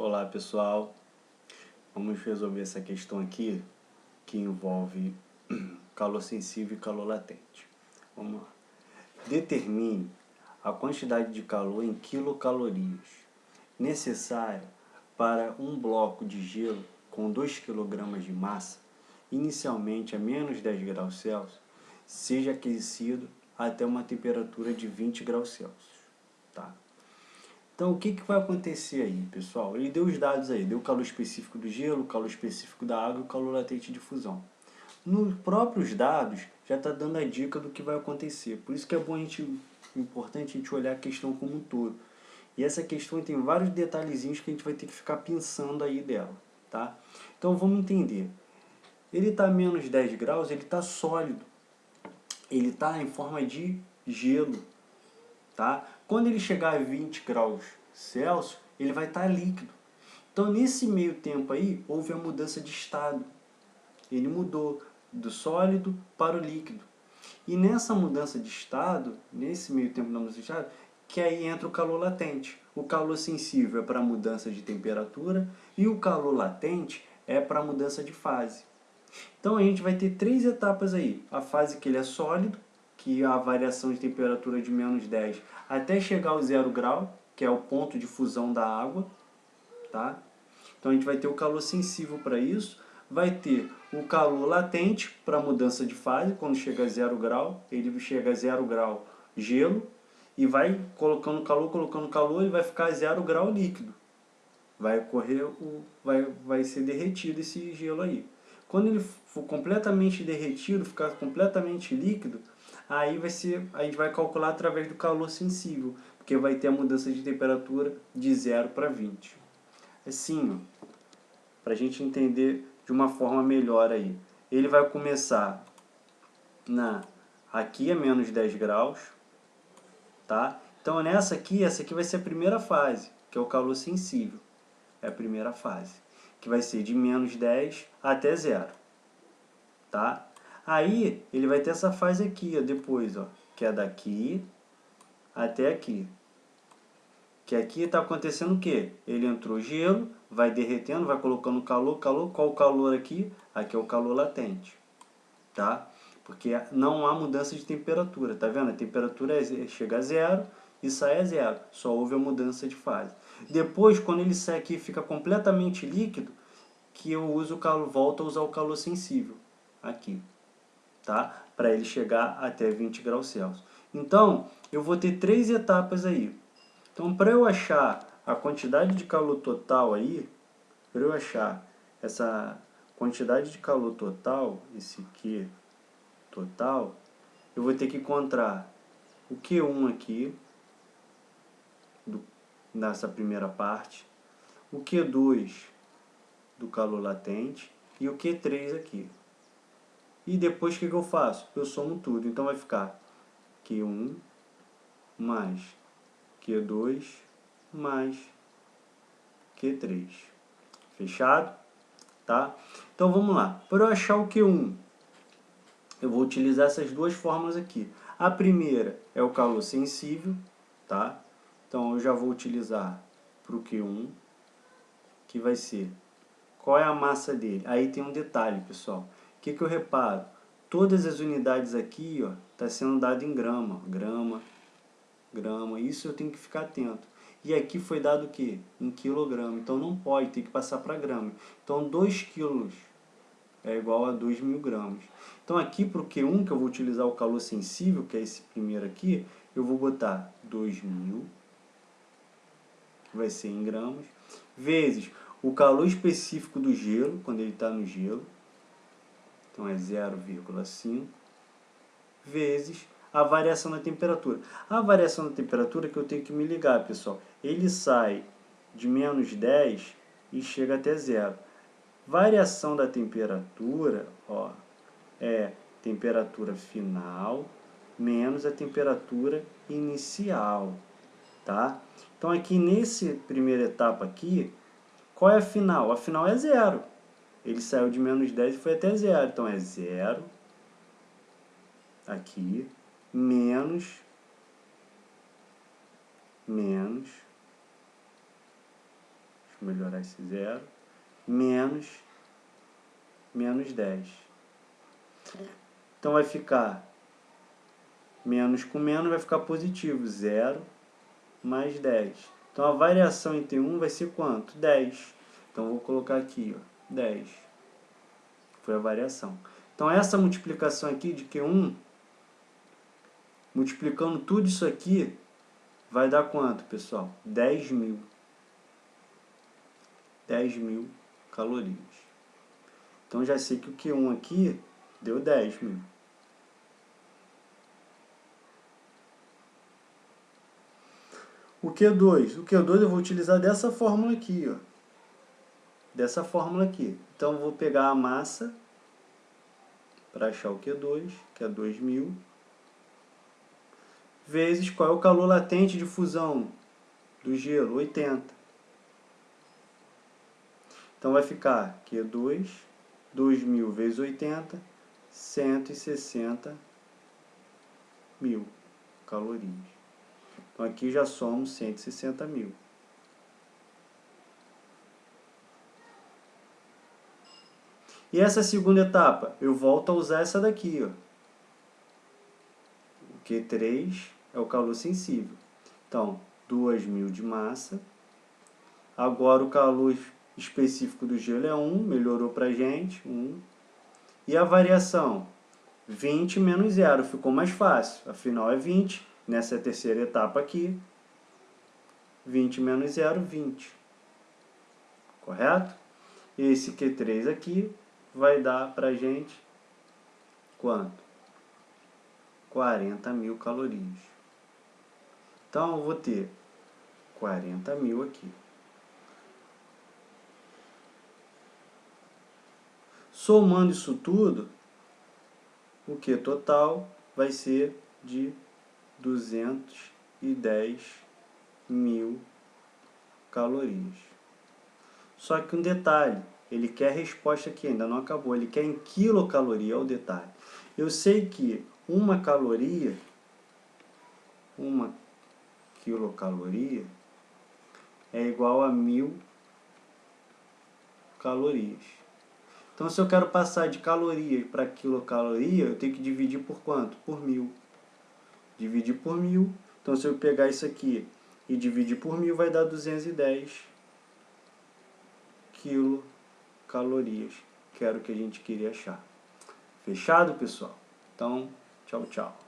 Olá pessoal, vamos resolver essa questão aqui que envolve calor sensível e calor latente. Vamos lá. Determine a quantidade de calor em quilocalorias necessária para um bloco de gelo com 2 kg de massa, inicialmente a menos 10 graus Celsius, seja aquecido até uma temperatura de 20 graus Celsius. Tá? Então, o que vai acontecer aí, pessoal? Ele deu os dados aí, deu o calor específico do gelo, o calor específico da água e o calor latente de fusão. Nos próprios dados, já está dando a dica do que vai acontecer. Por isso que é bom importante a gente olhar a questão como um todo. E essa questão tem vários detalhezinhos que a gente vai ter que ficar pensando aí dela, tá? Então, vamos entender. Ele está a menos 10 graus, ele está sólido. Ele está em forma de gelo. Tá? Quando ele chegar a 20 graus Celsius, ele vai estar líquido. Então, nesse meio tempo aí, houve a mudança de estado. Ele mudou do sólido para o líquido. E nessa mudança de estado, nesse meio tempo da mudança de estado, que aí entra o calor latente. O calor sensível é para a mudança de temperatura e o calor latente é para a mudança de fase. Então, a gente vai ter 3 etapas aí. A fase que ele é sólido, que a variação de temperatura de menos 10 até chegar ao 0 grau, que é o ponto de fusão da água. Tá? Então a gente vai ter o calor sensível para isso, vai ter o calor latente para mudança de fase, quando chega a 0 grau, ele chega a 0 grau gelo, e vai colocando calor, ele vai ficar a 0 grau líquido. Vai ser derretido esse gelo aí. Quando ele for completamente derretido, ficar completamente líquido, aí a gente vai calcular através do calor sensível, porque vai ter a mudança de temperatura de 0 para 20. Assim, para a gente entender de uma forma melhor aí. Ele vai começar aqui a menos 10 graus, tá? Então essa aqui vai ser a primeira fase, que é o calor sensível. É a primeira fase, que vai ser de menos 10 até 0. Tá? Aí ele vai ter essa fase aqui, ó, depois, ó, que é daqui até aqui. Que aqui está acontecendo o quê? Ele entrou gelo, vai derretendo, vai colocando calor. Qual o calor aqui? Aqui é o calor latente. Tá? Porque não há mudança de temperatura, tá vendo? A temperatura chega a 0 e sai a 0. Só houve a mudança de fase. Depois, quando ele sai aqui e fica completamente líquido, que eu volto a usar o calor sensível. Aqui. Tá? Para ele chegar até 20 graus Celsius. Então, eu vou ter 3 etapas aí. Então, para eu achar a quantidade de calor total aí, para eu achar essa quantidade de calor total, esse Q total, eu vou ter que encontrar o Q1 aqui, nessa primeira parte, o Q2 do calor latente e o Q3 aqui. E depois o que eu faço? Eu somo tudo. Então vai ficar Q1 mais Q2 mais Q3. Fechado? Tá? Então vamos lá. Para eu achar o Q1, eu vou utilizar essas duas fórmulas aqui. A primeira é o calor sensível, tá? Então eu já vou utilizar para o Q1, que vai ser, qual é a massa dele? Aí tem um detalhe, pessoal. O que eu reparo? Todas as unidades aqui, ó, tá sendo dado em grama, grama, grama. Isso eu tenho que ficar atento. E aqui foi dado o quê? Em quilograma. Então não pode, tem que passar para grama. Então 2 quilos é igual a 2.000 gramas. Então aqui para o Q1, que eu vou utilizar o calor sensível, que é esse primeiro aqui, eu vou botar 2.000, que vai ser em gramas, vezes o calor específico do gelo, quando ele está no gelo, então é 0,5, vezes a variação da temperatura. A variação da temperatura que eu tenho que me ligar, pessoal, ele sai de menos 10 e chega até 0. Variação da temperatura, ó, é temperatura final menos a temperatura inicial, tá? Então aqui nessa primeira etapa aqui, qual é a final? A final é 0. Ele saiu de menos 10 e foi até 0. Então é 0 aqui menos eu melhorar esse 0, menos 10. Então vai ficar menos com menos, vai ficar positivo, 0 mais 10. Então a variação entre 1 vai ser quanto? 10. Então eu vou colocar aqui, ó, 10. Foi a variação. Então essa multiplicação aqui de Q1, multiplicando tudo isso aqui, vai dar quanto, pessoal? 10.000. 10.000 calorias. Então já sei que o Q1 aqui deu 10.000. O Q2 eu vou utilizar dessa fórmula aqui, ó. Dessa fórmula aqui. Então eu vou pegar a massa para achar o Q2, que é 2.000, vezes qual é o calor latente de fusão do gelo? 80. Então vai ficar Q2, 2.000 vezes 80, 160.000 calorias. Então aqui já somos 160.000. E essa segunda etapa, eu volto a usar essa daqui, ó. O Q3 é o calor sensível. Então, 2.000 de massa. Agora o calor específico do gelo é 1, melhorou pra gente, 1. E a variação? 20 menos 0, ficou mais fácil, afinal é 20. Nessa é a terceira etapa aqui. 20 menos 0, 20. Correto? Esse Q3 aqui vai dar pra gente quanto? 40.000 calorias. Então eu vou ter 40.000 aqui. Somando isso tudo, o que total vai ser de 210.000 calorias. Só que um detalhe, ele quer a resposta aqui, ainda não acabou, ele quer em quilocaloria, é o detalhe. Eu sei que uma quilocaloria é igual a 1.000 calorias. Então, se eu quero passar de caloria para quilocaloria, eu tenho que dividir por quanto? Por 1.000. Dividir por 1.000. Então, se eu pegar isso aqui e dividir por 1.000, vai dar 210 quilocalorias, que era o que a gente queria achar. Fechado, pessoal? Então, tchau, tchau.